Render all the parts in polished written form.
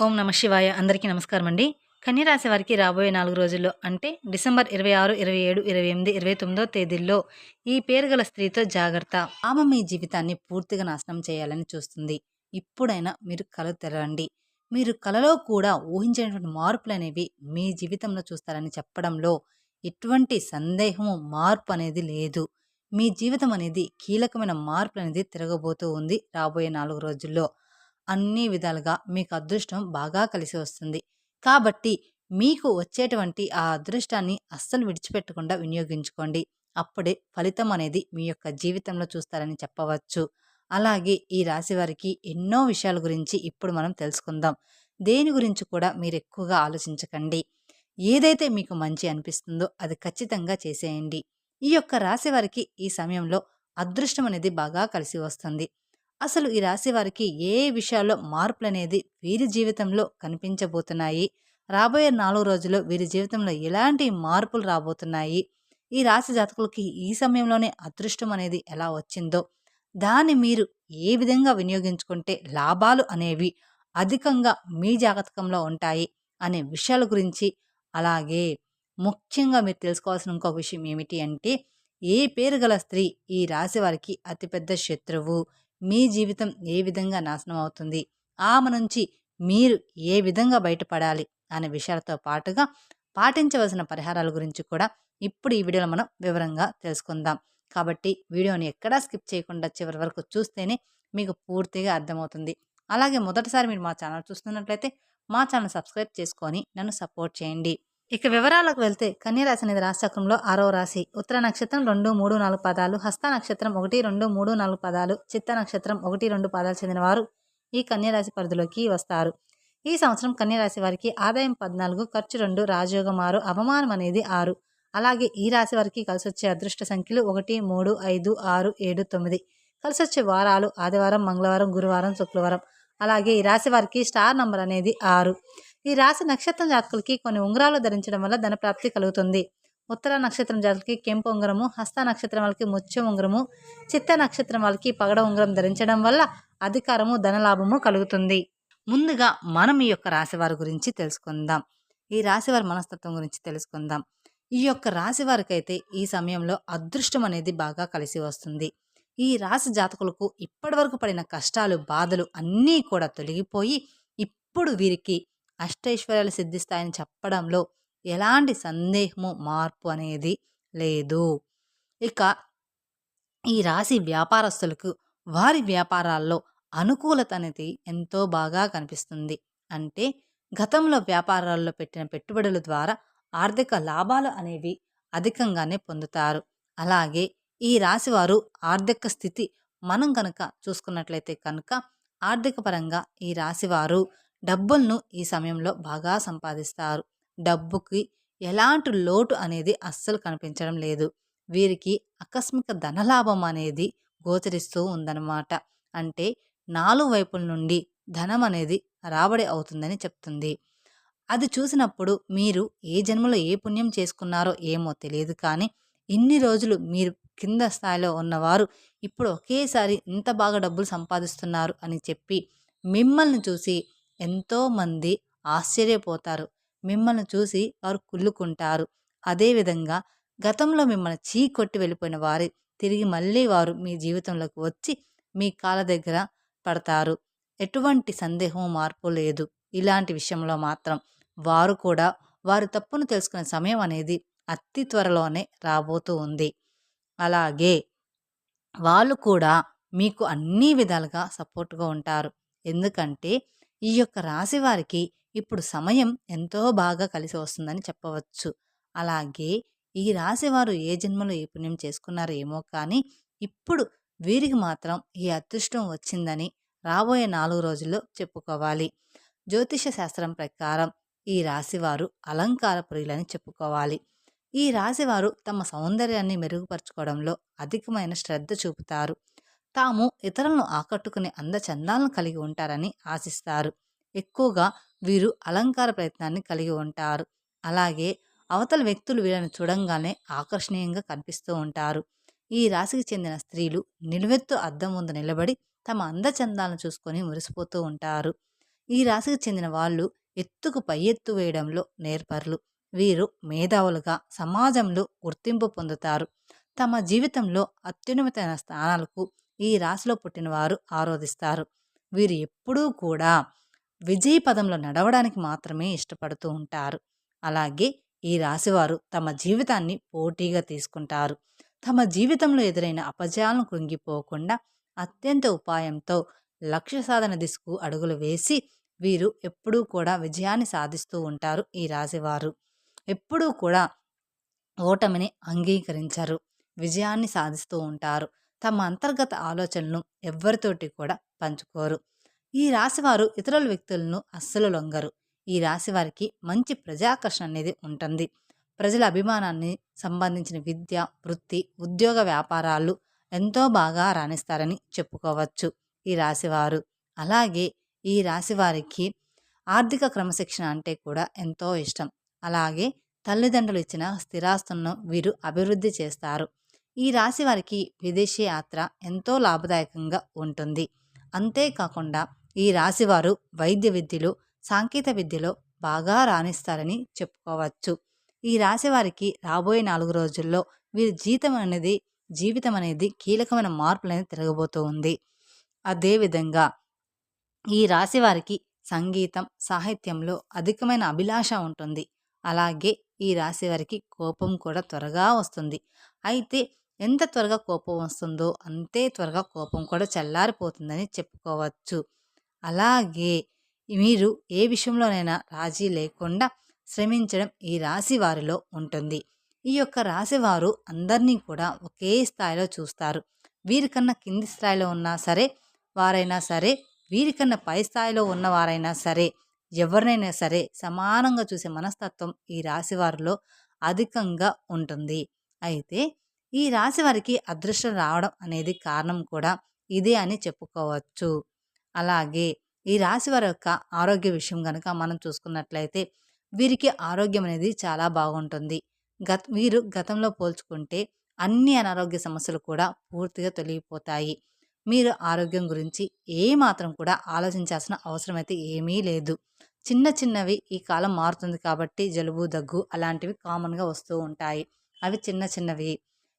ఓం నమ శివాయ. అందరికీ నమస్కారం అండి. కన్యరాశి వారికి రాబోయే 4 రోజుల్లో అంటే డిసెంబర్ 26, 27, 28, 29 తేదీల్లో ఈ పేరు గల స్త్రీతో జాగ్రత్త. ఆమె మీ జీవితాన్ని పూర్తిగా నాశనం చేయాలని చూస్తుంది. ఇప్పుడైనా మీరు కళ్ళు తెరవండి. మీరు కలలో కూడా ఊహించినటువంటి మార్పులనేవి మీ జీవితంలో చూస్తారని చెప్పడంలో ఎటువంటి సందేహము, మార్పు అనేది లేదు. మీ జీవితం అనేది కీలకమైన మార్పులనేది తిరగబోతూ ఉంది రాబోయే 4 రోజుల్లో. అన్ని విధాలుగా మీకు అదృష్టం బాగా కలిసి వస్తుంది. కాబట్టి మీకు వచ్చేటువంటి ఆ అదృష్టాన్ని అస్సలు విడిచిపెట్టకుండా వినియోగించుకోండి. అప్పుడే ఫలితం అనేది మీ యొక్క జీవితంలో చూస్తారని చెప్పవచ్చు. అలాగే ఈ రాశి వారికి ఎన్నో విషయాల గురించి ఇప్పుడు మనం తెలుసుకుందాం. దేని గురించి కూడా మీరు ఎక్కువగా ఆలోచించకండి. ఏదైతే మీకు మంచి అనిపిస్తుందో అది ఖచ్చితంగా చేసేయండి. ఈ యొక్క రాశి వారికి ఈ సమయంలో అదృష్టం అనేది బాగా కలిసి వస్తుంది. అసలు ఈ రాశి వారికి ఏ విషయాల్లో మార్పులనేది వీరి జీవితంలో కనిపించబోతున్నాయి? రాబోయే 4 రోజుల్లో వీరి జీవితంలో ఎలాంటి మార్పులు రాబోతున్నాయి? ఈ రాశి జాతకులకి ఈ సమయంలోనే అదృష్టం అనేది ఎలా వచ్చిందో, దాన్ని మీరు ఏ విధంగా వినియోగించుకుంటే లాభాలు అనేవి అధికంగా మీ జాతకంలో ఉంటాయి అనే విషయాల గురించి, అలాగే ముఖ్యంగా మీరు తెలుసుకోవాల్సిన ఇంకొక విషయం ఏమిటి అంటే, ఏ పేరు గల స్త్రీ ఈ రాశి వారికి అతిపెద్ద శత్రువు? మీ జీవితం ఏ విధంగా నాశనం అవుతుంది, ఆమె నుంచి మీరు ఏ విధంగా బయటపడాలి అనే విషయాలతో పాటుగా పాటించవలసిన పరిహారాల గురించి కూడా ఇప్పుడు ఈ వీడియోలో మనం వివరంగా తెలుసుకుందాం. కాబట్టి వీడియోని ఎక్కడా స్కిప్ చేయకుండా చివరి వరకు చూస్తేనే మీకు పూర్తిగా అర్థమవుతుంది. అలాగే మొదటిసారి మీరు మా ఛానల్ చూస్తున్నట్లయితే మా ఛానల్ సబ్స్క్రైబ్ చేసుకొని నన్ను సపోర్ట్ చేయండి. ఇక వివరాలకు వెళ్తే కన్యరాశి అనేది రాశిచక్రంలో 6వ రాశి. ఉత్తర నక్షత్రం 2, 3, 4 పదాలు, హస్త నక్షత్రం 1, 2, 3, 4 పదాలు, చిత్త నక్షత్రం 1, 2 పదాలు చెందిన వారు ఈ కన్యరాశి పరిధిలోకి వస్తారు. ఈ సంవత్సరం కన్యరాశి వారికి ఆదాయం 14, ఖర్చు 2, రాజయోగం 6, అవమానం అనేది 6. అలాగే ఈ రాశి వారికి కలిసొచ్చే అదృష్ట సంఖ్యలు 1, 3, 5, 6, 7, 9. కలిసొచ్చే వారాలు ఆదివారం, మంగళవారం, గురువారం, శుక్రవారం. అలాగే ఈ రాశి వారికి స్టార్ నంబర్ అనేది 6. ఈ రాశి నక్షత్రం జాతకులకి కొన్ని ఉంగరాలు ధరించడం వల్ల ధనప్రాప్తి కలుగుతుంది. ఉత్తర నక్షత్రం జాతకులకి కెంపు ఉంగరము, హస్త నక్షత్రం వాళ్ళకి ముత్యం ఉంగరము, చిత్త నక్షత్రం వాళ్ళకి పగడ ఉంగరం ధరించడం వల్ల అధికారము, ధనలాభము కలుగుతుంది. ముందుగా మనం ఈ యొక్క రాశి వారి గురించి తెలుసుకుందాం. ఈ రాశి వారి మనస్తత్వం గురించి తెలుసుకుందాం. ఈ యొక్క రాశి వారికైతే ఈ సమయంలో అదృష్టం అనేది బాగా కలిసి వస్తుంది. ఈ రాశి జాతకులకు ఇప్పటి వరకు పడిన కష్టాలు, బాధలు అన్నీ కూడా తొలగిపోయి ఇప్పుడు వీరికి అష్టైశ్వర్యాలు సిద్ధిస్తాయని చెప్పడంలో ఎలాంటి సందేహము, మార్పు అనేది లేదు. ఇక ఈ రాశి వ్యాపారస్తులకు వారి వ్యాపారాల్లో అనుకూలత అనేది ఎంతో బాగా కనిపిస్తుంది. అంటే గతంలో వ్యాపారాల్లో పెట్టిన పెట్టుబడుల ద్వారా ఆర్థిక లాభాలు అనేవి అధికంగానే పొందుతారు. అలాగే ఈ రాశివారు ఆర్థిక స్థితి మనం కనుక చూసుకున్నట్లయితే కనుక ఆర్థిక పరంగా ఈ రాశివారు డబ్బులను ఈ సమయంలో బాగా సంపాదిస్తారు. డబ్బుకి ఎలాంటి లోటు అనేది అస్సలు కనిపించడం లేదు. వీరికి ఆకస్మిక ధనలాభం అనేది గోచరిస్తూ ఉందన్నమాట. అంటే 4 వైపుల నుండి ధనం అనేది రాబడి అవుతుందని చెప్తుంది. అది చూసినప్పుడు మీరు ఏ జన్మలో ఏ పుణ్యం చేసుకున్నారో ఏమో తెలియదు కానీ ఇన్ని రోజులు మీరు కింద స్థాయిలో ఉన్నవారు ఇప్పుడు ఒకేసారి ఇంత బాగా డబ్బులు సంపాదిస్తున్నారు అని చెప్పి మిమ్మల్ని చూసి ఎంతోమంది ఆశ్చర్యపోతారు. మిమ్మల్ని చూసి వారు కుళ్ళుకుంటారు. అదేవిధంగా గతంలో మిమ్మల్ని చీకొట్టి వెళ్ళిపోయిన వారి తిరిగి మళ్ళీ వారు మీ జీవితంలోకి వచ్చి మీ కాళ్ళ దగ్గర పడతారు. ఎటువంటి సందేహం, మార్పు లేదు. ఇలాంటి విషయంలో మాత్రం వారు కూడా వారి తప్పును తెలుసుకునే సమయం అనేది అతి త్వరలోనే రాబోతూ ఉంది. అలాగే వాళ్ళు కూడా మీకు అన్ని విధాలుగా సపోర్ట్గా ఉంటారు. ఎందుకంటే ఈ యొక్క రాశి వారికి ఇప్పుడు సమయం ఎంతో బాగా కలిసి వస్తుందని చెప్పవచ్చు. అలాగే ఈ రాశి వారు ఏ జన్మలో ఏ పుణ్యం చేసుకున్నారో ఏమో కానీ ఇప్పుడు వీరికి మాత్రం ఈ అదృష్టం వచ్చిందని రాబోయే 4 రోజుల్లో చెప్పుకోవాలి. జ్యోతిష శాస్త్రం ప్రకారం ఈ రాశివారు అలంకార ప్రియులని చెప్పుకోవాలి. ఈ రాశివారు తమ సౌందర్యాన్ని మెరుగుపరచుకోవడంలో అధికమైన శ్రద్ధ చూపుతారు. తాము ఇతరులను ఆకట్టుకునే అందచందాలను కలిగి ఉంటారని ఆశిస్తారు. ఎక్కువగా వీరు అలంకార ప్రయత్నాన్ని కలిగి ఉంటారు. అలాగే అవతల వ్యక్తులు వీళ్ళని చూడంగానే ఆకర్షణీయంగా కనిపిస్తూ ఉంటారు. ఈ రాశికి చెందిన స్త్రీలు నిలువెత్తు అద్దం ముందు నిలబడి తమ అందచందాలను చూసుకొని మురిసిపోతూ ఉంటారు. ఈ రాశికి చెందిన వాళ్ళు ఎత్తుకు పై ఎత్తు వేయడంలో నేర్పరులు. వీరు మేధావులుగా సమాజంలో గుర్తింపు పొందుతారు. తమ జీవితంలో అత్యున్నతమైన స్థానాలకు ఈ రాశిలో పుట్టిన వారు ఆరోధిస్తారు. వీరు ఎప్పుడూ కూడా విజయ పదంలో నడవడానికి మాత్రమే ఇష్టపడుతూ ఉంటారు. అలాగే ఈ రాశివారు తమ జీవితాన్ని పోటీగా తీసుకుంటారు. తమ జీవితంలో ఎదురైన అపజయాలను కృంగిపోకుండా అత్యంత ఉపాయంతో లక్ష్య సాధన దిశకు అడుగులు వేసి వీరు ఎప్పుడూ కూడా విజయాన్ని సాధిస్తూ ఉంటారు. ఈ రాశివారు ఎప్పుడూ కూడా ఓటమిని అంగీకరించరు. విజయాన్ని సాధిస్తూ ఉంటారు. తమ అంతర్గత ఆలోచనలను ఎవ్వరితోటి కూడా పంచుకోరు. ఈ రాశివారు ఇతరుల వ్యక్తులను అస్సలు లొంగరు. ఈ రాశివారికి మంచి ప్రజాకర్షణ అనేది ఉంటుంది. ప్రజల అభిమానాన్ని సంబంధించిన విద్య, వృత్తి, ఉద్యోగ వ్యాపారాలు ఎంతో బాగా రాణిస్తారని చెప్పుకోవచ్చు ఈ రాశివారు. అలాగే ఈ రాశివారికి ఆర్థిక క్రమశిక్షణ అంటే కూడా ఎంతో ఇష్టం. అలాగే తల్లిదండ్రులు ఇచ్చిన స్థిరాస్తులను వీరు అభివృద్ధి చేస్తారు. ఈ రాశి వారికి విదేశీ యాత్ర ఎంతో లాభదాయకంగా ఉంటుంది. అంతేకాకుండా ఈ రాశివారు వైద్య విద్యలో, సాంకేతిక విద్యలో బాగా రాణిస్తారని చెప్పుకోవచ్చు. ఈ రాశి వారికి రాబోయే 4 రోజుల్లో వీరి జీవితం అనేది కీలకమైన మార్పులు అనేది తిరగబోతూ ఉంది. అదేవిధంగా ఈ రాశి వారికి సంగీతం, సాహిత్యంలో అధికమైన అభిలాష ఉంటుంది. అలాగే ఈ రాశి వారికి కోపం కూడా త్వరగా వస్తుంది. అయితే ఎంత త్వరగా కోపం వస్తుందో అంతే త్వరగా కోపం కూడా చల్లారిపోతుందని చెప్పుకోవచ్చు. అలాగే మీరు ఏ విషయంలోనైనా రాజీ లేకుండా శ్రమించడం ఈ రాశి వారిలో ఉంటుంది. ఈ యొక్క రాశి వారు అందరినీ కూడా ఒకే స్థాయిలో చూస్తారు. వీరికన్నా కింది స్థాయిలో ఉన్నా సరే వారైనా సరే, వీరికన్నా పై స్థాయిలో ఉన్నవారైనా సరే, ఎవరినైనా సరే సమానంగా చూసే మనస్తత్వం ఈ రాశి వారిలో అధికంగా ఉంటుంది. అయితే ఈ రాశి వారికి అదృష్టం రావడం అనేది కారణం కూడా ఇదే అని చెప్పుకోవచ్చు. అలాగే ఈ రాశి వారి యొక్క ఆరోగ్య విషయం కనుక మనం చూసుకున్నట్లయితే వీరికి ఆరోగ్యం అనేది చాలా బాగుంటుంది. వీరు గతంలో పోల్చుకుంటే అన్ని అనారోగ్య సమస్యలు కూడా పూర్తిగా తొలగిపోతాయి. మీరు ఆరోగ్యం గురించి ఏమాత్రం కూడా ఆలోచించాల్సిన అవసరం అయితే ఏమీ లేదు. చిన్న చిన్నవి ఈ కాలం మారుతుంది కాబట్టి జలుబు, దగ్గు అలాంటివి కామన్‌గా వస్తూ ఉంటాయి. అవి చిన్న చిన్నవి.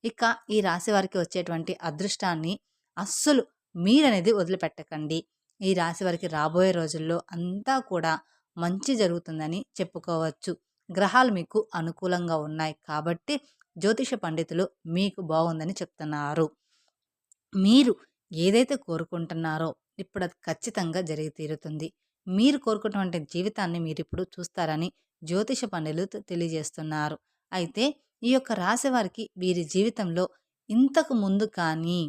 ఇక ఈ రాశి వారికి వచ్చేటువంటి అదృష్టాన్ని అస్సలు మీరనేది వదిలిపెట్టకండి. ఈ రాశి వారికి రాబోయే రోజుల్లో అంతా కూడా మంచి జరుగుతుందని చెప్పుకోవచ్చు. గ్రహాలు మీకు అనుకూలంగా ఉన్నాయి కాబట్టి జ్యోతిష పండితులు మీకు బాగుందని చెప్తున్నారు. మీరు ఏదైతే కోరుకుంటున్నారో ఇప్పుడు అది ఖచ్చితంగా జరిగి తీరుతుంది. మీరు కోరుకున్నటువంటి జీవితాన్ని మీరిప్పుడు చూస్తారని జ్యోతిష పండితులు తెలియజేస్తున్నారు. అయితే ఈ యొక్క రాశి వారికి వీరి జీవితంలో ఇంతకు ముందు కానీ,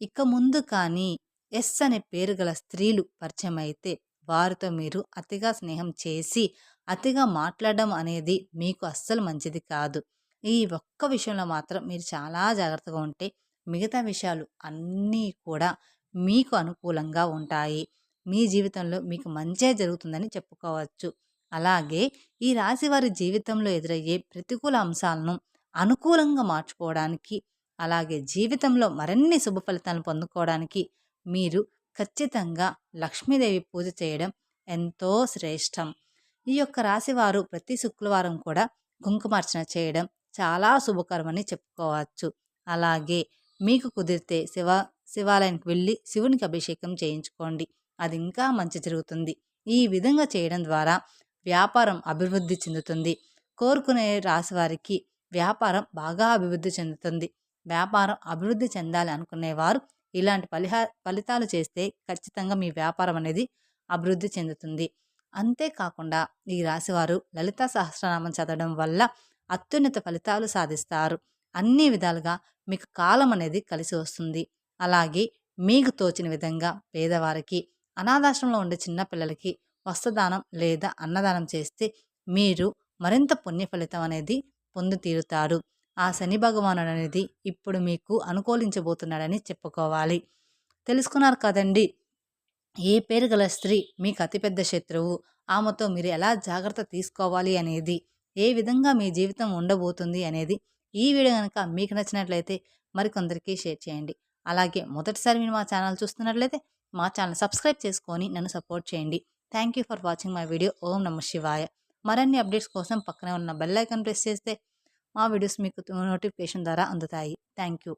ఇక ముందు కానీ ఎస్ అనే పేరు గల స్త్రీలు పరిచయం అయితే వారితో మీరు అతిగా స్నేహం చేసి, అతిగా మాట్లాడడం అనేది మీకు అస్సలు మంచిది కాదు. ఈ ఒక్క విషయంలో మాత్రం మీరు చాలా జాగ్రత్తగా ఉంటే మిగతా విషయాలు అన్నీ కూడా మీకు అనుకూలంగా ఉంటాయి. మీ జీవితంలో మీకు మంచే జరుగుతుందని చెప్పుకోవచ్చు. అలాగే ఈ రాశి వారి జీవితంలో ఎదురయ్యే ప్రతికూల అంశాలను అనుకూలంగా మార్చుకోవడానికి, అలాగే జీవితంలో మరిన్ని శుభ ఫలితాలను పొందుకోవడానికి మీరు ఖచ్చితంగా లక్ష్మీదేవి పూజ చేయడం ఎంతో శ్రేష్టం. ఈ యొక్క రాశివారు ప్రతి శుక్రవారం కూడా కుంకుమార్చన చేయడం చాలా శుభకరమని చెప్పుకోవచ్చు. అలాగే మీకు కుదిరితే శివాలయానికి వెళ్ళి శివునికి అభిషేకం చేయించుకోండి. అది ఇంకా మంచి జరుగుతుంది. ఈ విధంగా చేయడం ద్వారా వ్యాపారం అభివృద్ధి చెందుతుంది. కోరుకునే రాశి వారికి వ్యాపారం బాగా అభివృద్ధి చెందుతుంది. వ్యాపారం అభివృద్ధి చెందాలి అనుకునేవారు ఇలాంటి ఫలితాలు చేస్తే ఖచ్చితంగా మీ వ్యాపారం అనేది అభివృద్ధి చెందుతుంది. అంతేకాకుండా ఈ రాశివారు లలితా సహస్రనామం చదవడం వల్ల అత్యున్నత ఫలితాలు సాధిస్తారు. అన్ని విధాలుగా మీకు కాలం అనేది కలిసి వస్తుంది. అలాగే మీకు తోచిన విధంగా పేదవారికి, అనాథాశ్రమంలో ఉండే చిన్నపిల్లలకి వస్త్రదానం లేదా అన్నదానం చేస్తే మీరు మరింత పుణ్య ఫలితం అనేది పొంది తీరుతాడు. ఆ శని భగవానుడు అనేది ఇప్పుడు మీకు అనుకూలించబోతున్నాడని చెప్పుకోవాలి. తెలుసుకున్నారు కదండి, ఏ పేరు గల స్త్రీ మీకు అతిపెద్ద శత్రువు, ఆమెతో మీరు ఎలా జాగ్రత్త తీసుకోవాలి అనేది, ఏ విధంగా మీ జీవితం ఉండబోతుంది అనేది. ఈ వీడియో కనుక మీకు నచ్చినట్లయితే మరికొందరికి షేర్ చేయండి. అలాగే మొదటిసారి మీరు మా ఛానల్ చూస్తున్నట్లయితే మా ఛానల్ సబ్స్క్రైబ్ చేసుకొని నన్ను సపోర్ట్ చేయండి. Thank you for watching my video. ఓం నమ శివాయ. మరిన్ని అప్డేట్స్ కోసం పక్కనే ఉన్న బెల్ ఐకాన్ ప్రెస్ చేస్తే మా వీడియోస్ మీకు నోటిఫికేషన్ ద్వారా అందుతాయి. Thank you.